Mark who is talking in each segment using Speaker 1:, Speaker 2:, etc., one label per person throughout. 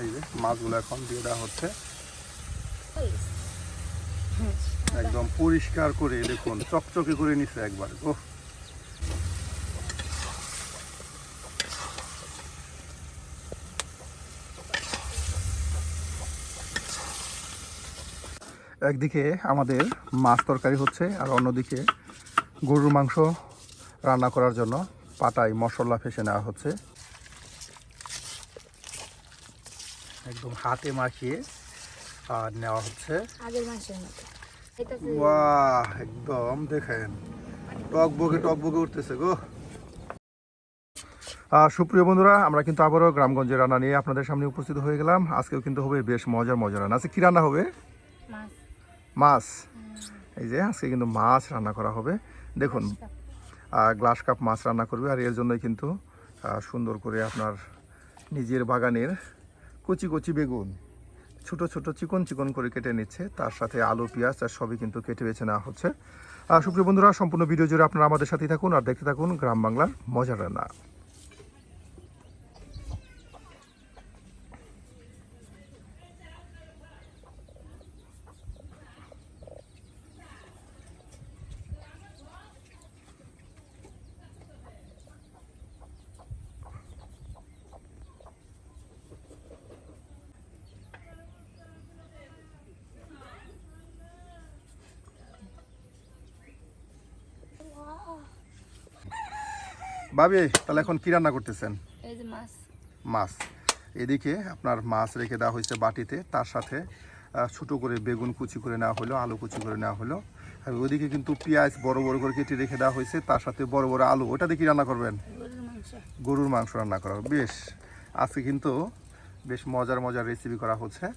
Speaker 1: এই যে মাছগুলো এখন দিয়ে দেওয়া হচ্ছে একদম পরিষ্কার করে, দেখুন চকচকে করে নিচ্ছে একবার। ওহ, একদিকে আমাদের মাছ তরকারি হচ্ছে আর অন্যদিকে গরুর মাংস রান্না করার জন্য পাটায় মশলা ফেসে নেওয়া হচ্ছে, একদম হাতে মাখিয়ে আর নেওয়া হচ্ছে। বাহ, একদম দেখেন টকবগে উঠতেছে গো। সুপ্রিয় বন্ধুরা, আমরা কিন্তু আবারও গ্রামগঞ্জের রান্না নিয়ে আপনাদের সামনে উপস্থিত হয়ে গেলাম। আজকেও কিন্তু হবে বেশ মজার রান্না। আজকে কি রান্না হবে? মাছ। এই যে আজকে কিন্তু মাছ রান্না করা হবে। দেখুন, গ্লাস কাপ মাছ রান্না করবে, আর এর জন্যই কিন্তু সুন্দর করে আপনার নিজের বাগানের কচি কচি বেগুন ছোট ছোট চিকন করে কেটে নিচ্ছে, তার সাথে আলু পেঁয়াজ আর সবই কিন্তু কেটে বেছে নেওয়া হচ্ছে। সুপ্রিয় বন্ধুরা, সম্পূর্ণ ভিডিও জুড়ে আপনারা আমাদের সাথেই থাকুন আর দেখতে থাকুন গ্রাম বাংলার মজার রান্না। ভাবি, তাহলে এখন কি রান্না করতেছেন?
Speaker 2: এই যে মাছ।
Speaker 1: মাছ। এদিকে আপনার মাছ রেখে দেওয়া হয়েছে বাটিতে, তার সাথে ছোটো করে বেগুন কুচি করে নেওয়া হলো, আলু কুচি করে নেওয়া হলো, আর ওইদিকে কিন্তু পেঁয়াজ বড় করে কেটে রেখে দেওয়া হয়েছে, তার সাথে বড় আলু। ওটা দিয়ে কি রান্না করবেন? গরুর মাংস রান্না করা। বেশ, আজকে কিন্তু বেশ মজার রেসিপি করা হচ্ছে।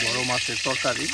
Speaker 1: বড় মাছের তরকারি।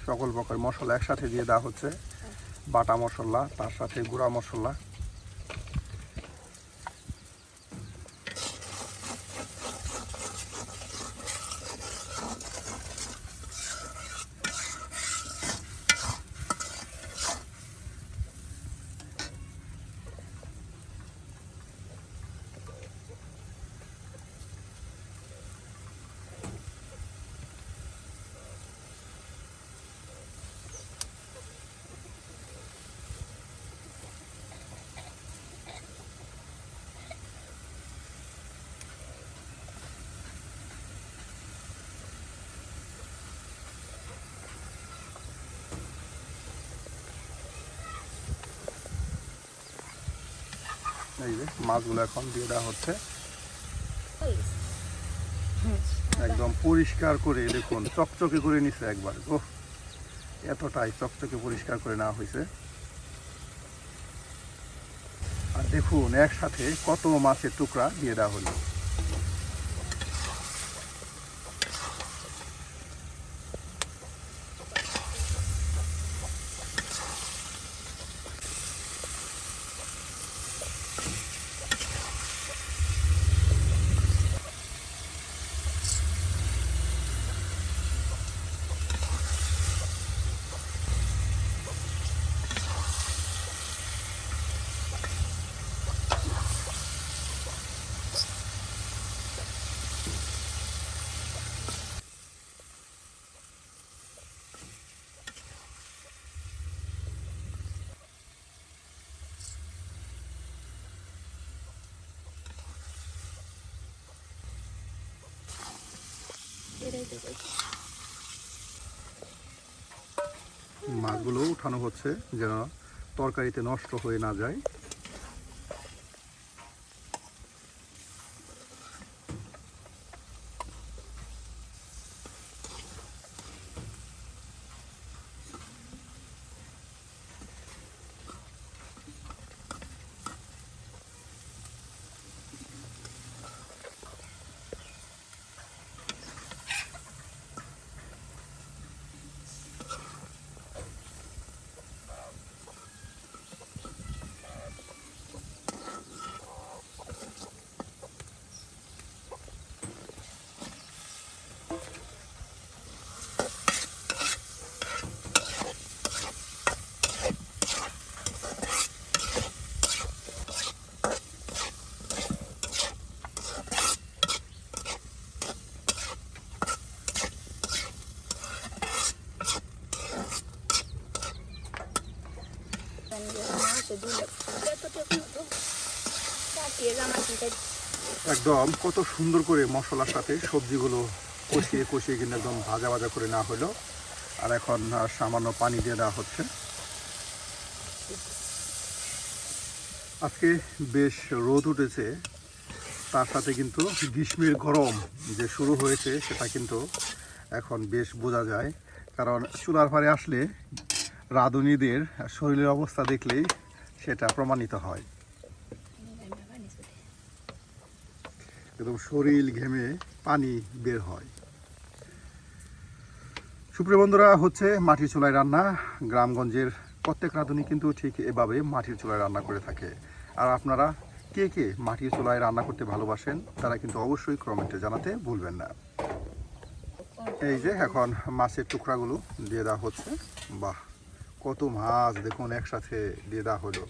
Speaker 1: সকল প্রকার মশলা একসাথে দিয়ে দেওয়া হচ্ছে, বাটা মশলা, তার সাথে গুঁড়া মশলা। এই যে মাছগুলো এখন দিয়ে দেওয়া হচ্ছে একদম পরিষ্কার করে, দেখুন চকচকে করে নিচ্ছে একবার। ওহ, এতটাই চকচকে পরিষ্কার করে নেওয়া হয়েছে। আর দেখুন একসাথে কত মাছের টুকরা দিয়ে দেওয়া হলো। মাছগুলো উঠানো হচ্ছে যেন তরকারিতে নষ্ট হয়ে না যায়। একদম কত সুন্দর করে মশলার সাথে সবজিগুলো কষিয়ে কষিয়ে কিন্তু একদম ভাজা ভাজা করে নেওয়া হলো। আর এখন সামান্য পানি দিয়ে দেওয়া হচ্ছে। আজকে বেশ রোদ উঠেছে, তার সাথে কিন্তু গ্রীষ্মের গরম যে শুরু হয়েছে সেটা কিন্তু এখন বেশ বোঝা যায়। কারণ চুলার পাড়ে আসলে রাঁধুনিদের শরীরের অবস্থা দেখলেই সেটা প্রমাণিত হয়। একদম শরীর ঘেমে পানি বের হয়। সুপ্রিয় বন্ধুরা, হচ্ছে মাটির চুলায় রান্না। গ্রামগঞ্জের প্রত্যেক রাঁধুনি কিন্তু ঠিক এভাবে মাটির চুলায় রান্না করে থাকে। আর আপনারা কে কে মাটির চুলায় রান্না করতে ভালোবাসেন তারা কিন্তু অবশ্যই কমেন্টে জানাতে ভুলবেন না। এই যে এখন মাছের টুকরাগুলো দিয়ে দেওয়া হচ্ছে। বাহ, কত মাছ দেখুন একসাথে দিয়ে দেওয়া হলো।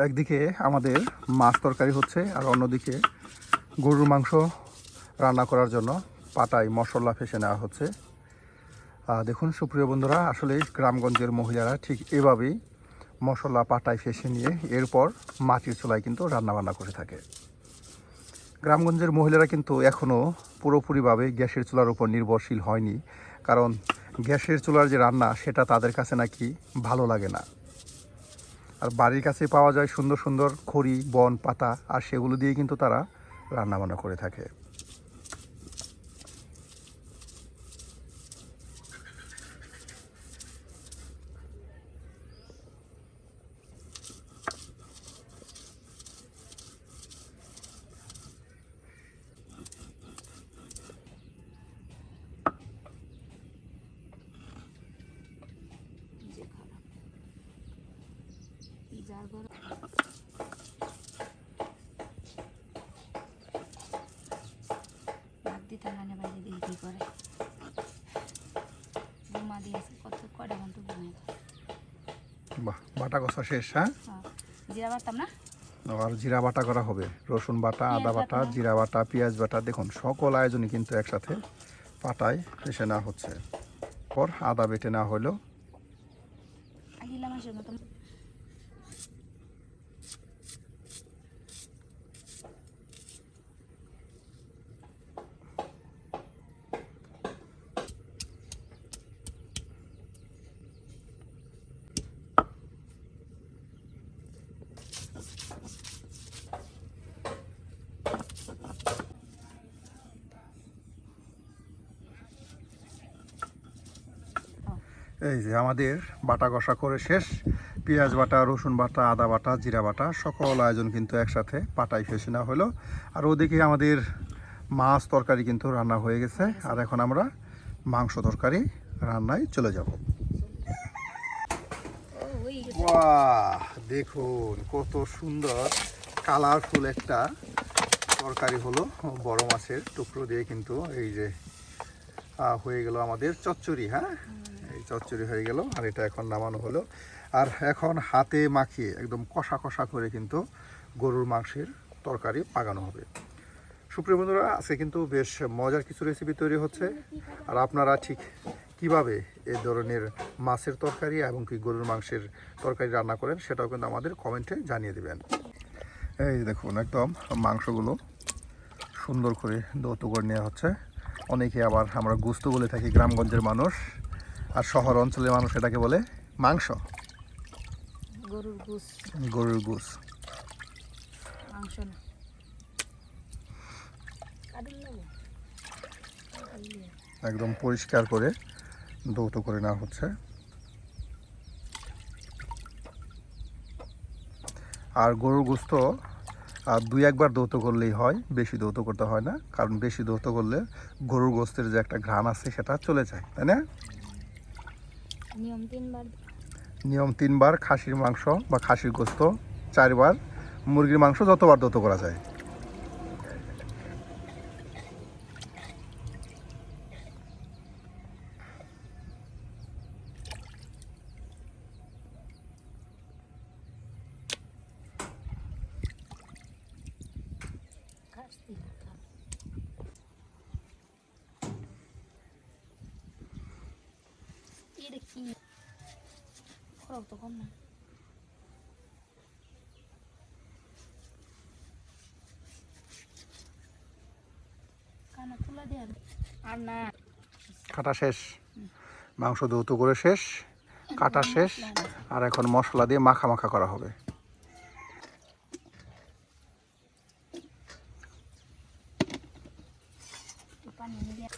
Speaker 1: একদিকে আমাদের মাছ তরকারি হচ্ছে, আর অন্যদিকে গরুর মাংস রান্না করার জন্য পাটায় মশলা ফেসে নেওয়া হচ্ছে। দেখুন সুপ্রিয় বন্ধুরা, আসলে গ্রামগঞ্জের মহিলারা ঠিক এভাবেই মশলা পাটায় ফেসে নিয়ে এরপর মাটির চুলায় কিন্তু রান্নাবান্না করে থাকে। গ্রামগঞ্জের মহিলারা কিন্তু এখনও পুরোপুরিভাবে গ্যাসের চুলার উপর নির্ভরশীল হয়নি, কারণ গ্যাসের চুলার যে রান্না সেটা তাদের কাছে নাকি ভালো লাগে না। আর বাড়ির কাছে পাওয়া যায় সুন্দর সুন্দর খড়ি, বন, পাতা, আর সেগুলো দিয়ে কিন্তু তারা রান্নাবান্না করে থাকে। বাহ, বাটা কষা শেষ? হ্যাঁ,
Speaker 2: জিরা বাটতাম না,
Speaker 1: আর জিরা বাটা করা হবে, রসুন বাটা, আদা বাটা, জিরা বাটা, পেঁয়াজ বাটা। দেখুন সকল আয়োজনই কিন্তু একসাথে পাটায় ফেসে নেওয়া হচ্ছে। পর আদা বেটে নেওয়া হলো। এই যে আমাদের বাটা কষা করে শেষ। পেঁয়াজ বাটা, রসুন বাটা, আদা বাটা, জিরা বাটা সকল আয়োজন কিন্তু একসাথে পাটায় ফেসে নেওয়া হলো। আর ওদিকে আমাদের মাছ তরকারি কিন্তু রান্না হয়ে গেছে। আর এখন আমরা মাংস তরকারি রান্নায় চলে যাব। বাহ, দেখুন কত সুন্দর কালারফুল একটা তরকারি হলো। বড় মাছের টুকরো দিয়ে কিন্তু এই যে হয়ে গেল আমাদের চচ্চড়ি। হ্যাঁ, এই চচ্চড়ি হয়ে গেল। আর এটা এখন নামানো হলো। আর এখন হাতে মাখিয়ে একদম কষা কষা করে কিন্তু গরুর মাংসের তরকারি পাকানো হবে। সুপ্রিয় বন্ধুরা, আজকে কিন্তু বেশ মজার কিছু রেসিপি তৈরি হচ্ছে। আর আপনারা ঠিক কিভাবে এই ধরনের মাছের তরকারি এবং কি গরুর মাংসের তরকারি রান্না করেন সেটাও কিন্তু আমাদের কমেন্টে জানিয়ে দেবেন। এই দেখুন একদম মাংসগুলো সুন্দর করে দৌত করে নেওয়া হচ্ছে। অনেকে আবার আমরা গুস্ত বলে থাকি গ্রামগঞ্জের মানুষ, আর শহর অঞ্চলের মানুষ এটাকে বলে মাংস। গরুর গুস
Speaker 2: মাংস না,
Speaker 1: একদম পরিষ্কার করে দৌত করে নেওয়া হচ্ছে। আর গরুর গোস্ত দুই একবার দৌত করলেই হয়, বেশি দৌত করতে হয় না, কারণ বেশি দৌত করলে গরুর গোস্তের যে একটা ঘ্রাণ আছে সেটা চলে যায়, তাই না? নিয়ম 3বার খাসির মাংস বা খাসির গোস্ত, 4বার মুরগির মাংস, যতবার দৌত করা যায়।
Speaker 2: এটা কি খরচ তো কম না কানা তুলা দেন আর না
Speaker 1: কাটা শেষ, মাংস ধৌত করে শেষ, কাটা শেষ, আর এখন মশলা দিয়ে মাখা মাখা করা হবে।
Speaker 2: পানি দিয়ে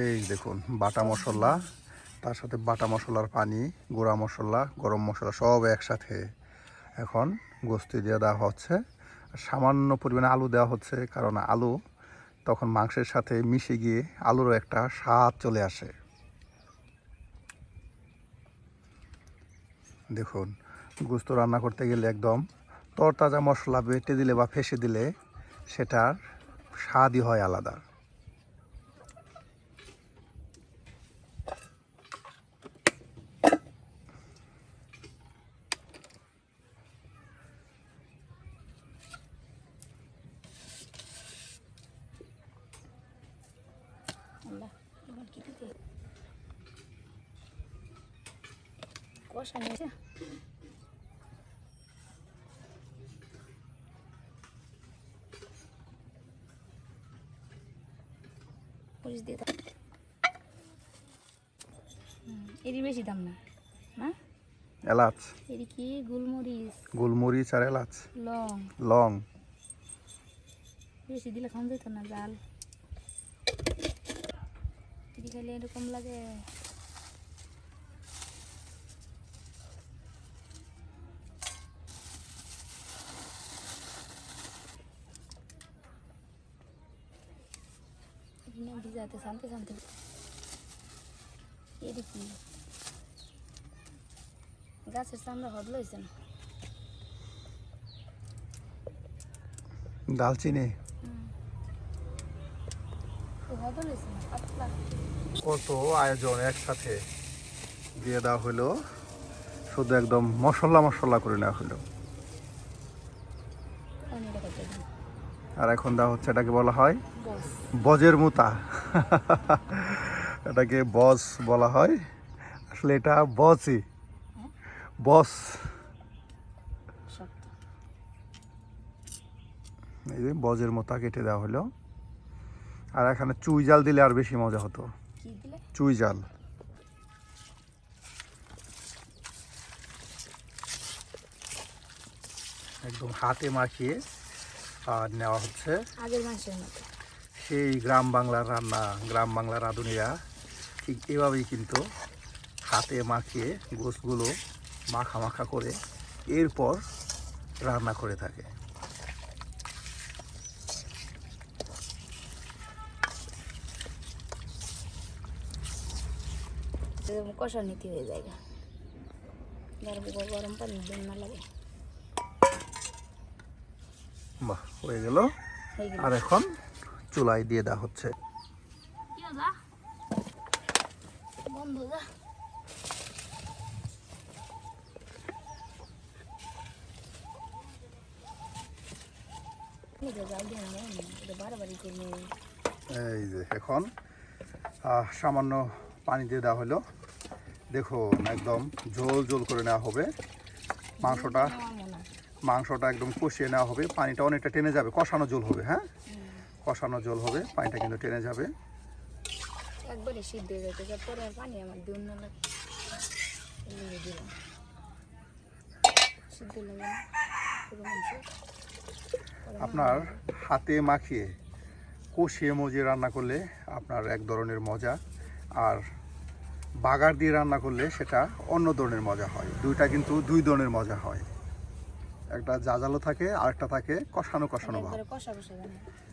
Speaker 1: এই দেখুন বাটা মশলা, তার সাথে বাটা মশলার পানি, গুঁড়া মশলা, গরম মশলা সব একসাথে এখন গোস্ত দিয়ে দেওয়া হচ্ছে। সামান্য পরিমাণে আলু দেওয়া হচ্ছে, কারণ আলু তখন মাংসের সাথে মিশে গিয়ে আলুরও একটা স্বাদ চলে আসে। দেখুন গোস্ত রান্না করতে গেলে একদম তরতাজা মশলা বেটে দিলে বা ফেঁসে দিলে সেটার স্বাদই হয় আলাদা।
Speaker 2: আল্লাহ এবার কি দিতে কষা নিয়েছে মরিচ দিয়ে দাও এরই বেশি দাম না না
Speaker 1: এলাচ,
Speaker 2: এর কি গোলমরিচ
Speaker 1: গোলমরিচ আর এলাচ,
Speaker 2: লং
Speaker 1: লং।
Speaker 2: বেশি দিলে খাওয়া যেত না জাল এটি খাইলে এরকম লাগে ভিজাতে শান্তি শান্তি এটি কি গাছের চামড়া হদল হয়েছে না
Speaker 1: দালচিনি,
Speaker 2: হদল হয়েছে না পাতলা
Speaker 1: কত আয়োজন একসাথে দিয়ে দেওয়া হলো, শুধু একদম মশলা মশলা করে নেওয়া হলো।
Speaker 2: পানিটা কেটে দিন
Speaker 1: আর এখন দেওয়া হচ্ছে, এটাকে বলা হয়
Speaker 2: বস
Speaker 1: বজের মুতা। এটাকে বস বলা হয়, আসলে এটা বসই, বস।
Speaker 2: শক্ত
Speaker 1: এই যে বজের মোতা কেটে দেওয়া হলো। আর এখানে চুই জাল দিলে আর বেশি মজা হতো,
Speaker 2: কি দিলে
Speaker 1: চুই জাল। একদম হাতে মাখিয়ে আর নেওয়া হচ্ছে।
Speaker 2: আগের মাংসের মতো
Speaker 1: সেই গ্রাম বাংলার রান্না, গ্রাম বাংলার রাঁধুনিরা ঠিক এভাবেই কিন্তু হাতে মাখিয়ে গোশগুলো মাখা মাখা করে এরপর রান্না করে থাকে।
Speaker 2: কষা নীতি হয়ে যায় গরম পানি দিন না লাগে
Speaker 1: বাহ, হয়ে গেল।
Speaker 2: হয়ে গেল
Speaker 1: আর এখন চুলায় দিয়ে দেওয়া হচ্ছে।
Speaker 2: কি যা বন্ধ যা বারবারই করবো
Speaker 1: এই যে এখন সামান্য পানি দিয়ে দেওয়া হলো। দেখুন একদম ঝোল ঝোল করে নেওয়া হবে মাংসটা একদম কষিয়ে নেওয়া হবে। পানিটা অনেকটা টেনে যাবে, কষানো ঝোল হবে। হ্যাঁ, কষানো ঝোল হবে, পানিটা কিন্তু টেনে যাবে।
Speaker 2: একবারে সিদ্ধ হয়ে যাচ্ছে, পরে আর পানি আমার দিন না লাগে দিলাম সিদ্ধ লাগে না পুরো মাংস।
Speaker 1: আপনার হাতে মাখিয়ে কষিয়ে মজিয়ে রান্না করলে আপনার এক ধরনের মজা, আর বাগার দিয়ে রান্না করলে সেটা অন্য ধরনের মজা হয়। দুইটা কিন্তু দুই ধরনের মজা হয়, একটা জাজালো থাকে আর একটা থাকে কষানো কষানো ভাব।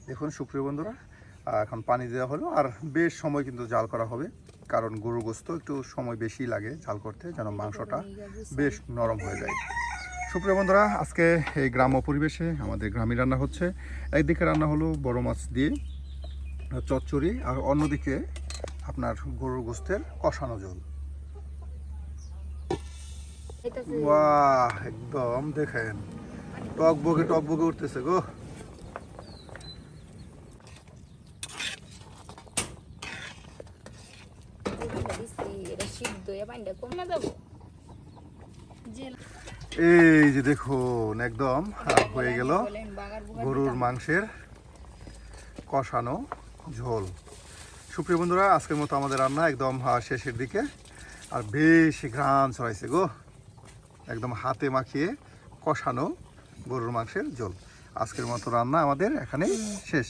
Speaker 1: দেখুন সুপ্রিয় বন্ধুরা, এখন পানি দেওয়া হলো আর বেশ সময় কিন্তু জাল করা হবে, কারণ গরুর গোস্ত একটু সময় বেশি লাগে জাল করতে, যেন মাংসটা বেশ নরম হয়ে যায়। সুপ্রিয় বন্ধুরা, আজকে এই গ্রাম্য পরিবেশে আমাদের গ্রামীণ রান্না হচ্ছে। একদিকে রান্না হলো বড় মাছ দিয়ে চচ্চড়ি, আর অন্যদিকে আপনার গরুর গোস্তের কষানো ঝোল। বাহ, একদম দেখেন টকবগে উঠতেছে গো।
Speaker 2: এটা সিদ্ধ হয়ে পানিটা কমে যাবো।
Speaker 1: এই যে দেখুন, একদম হয়ে গেল গরুর মাংসের কষানো ঝোল। সুপ্রিয় বন্ধুরা, আজকের মতো আমাদের রান্না একদম শেষের দিকে, আর বেশি ঘ্রাণ ছড়াইছে গো। একদম হাতে মাখিয়ে কষানো গরুর মাংসের ঝোল। আজকের মতো রান্না আমাদের এখানেই শেষ।